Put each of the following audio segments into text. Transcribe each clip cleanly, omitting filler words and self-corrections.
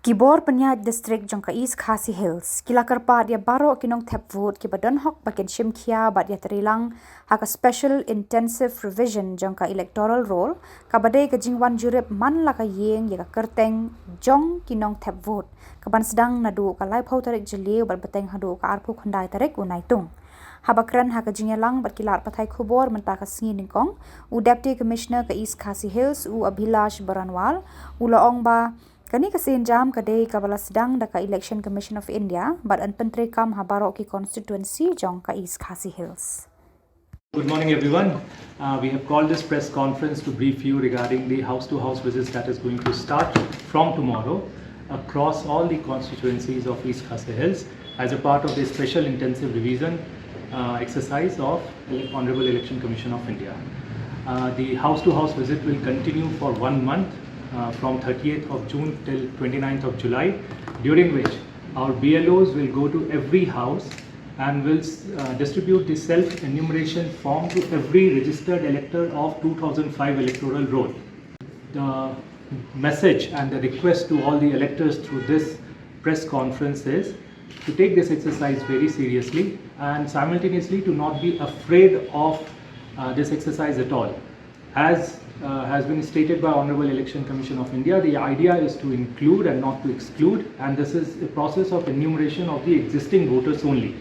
Khubor Penyak District jangka East Khasi Hills. Kila kerpat dia baro kinong tap vote ki badan hok bakin shimkia bat dia terilang haka special intensive revision jangka electoral roll kabade ke jingwan jurip man la ka Iing ya ka kerteng jong kinong tap vote kaban Sdang Naduh ka lai phau tarik jeliu bat beteng hadu ka arpu khandai tarik unai tung. Habakran haka jingelang bat kilar pathai Khubor mentaka Sngi ningkong u Deputy Commissioner ke East Khasi Hills u Abhilash Baranwal u laong ba kani kasin jam kadai kabala Sdang daka Election Commission of India but an pentre kam habaro ki constituency jong ka East Khasi Hills. Good morning everyone. We have called this press conference to brief you regarding the house-to-house visits that is going to start from tomorrow across all the constituencies of East Khasi Hills as a part of the special intensive revision exercise of the Honorable Election Commission of India. The house-to-house visit will continue for 1 month from 30th of June till 29th of July, during which our BLOs will go to every house and will distribute the self-enumeration form to every registered elector of 2005 electoral roll. The message and the request to all the electors through this press conference is to take this exercise very seriously and simultaneously to not be afraid of this exercise at all. As has been stated by Honorable Election Commission of India, the idea is to include and not to exclude, and this is a process of enumeration of the existing voters only.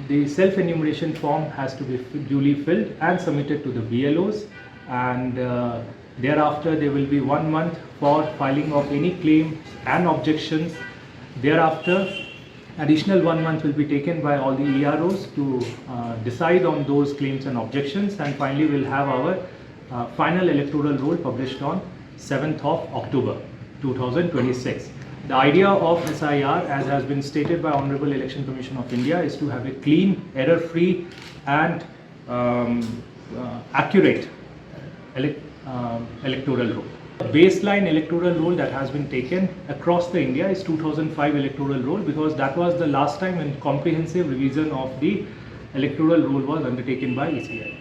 The self-enumeration form has to be duly filled and submitted to the BLOs, and thereafter there will be 1 month for filing of any claims and objections. Thereafter, additional 1 month will be taken by all the EROs to decide on those claims and objections, and finally we'll have our final electoral roll published on 7th of October 2026. The idea of SIR, as has been stated by Honorable Election Commission of India, is to have a clean, error-free and accurate electoral roll. The baseline electoral roll that has been taken across the India is 2005 electoral roll, because that was the last time when comprehensive revision of the electoral roll was undertaken by ECI.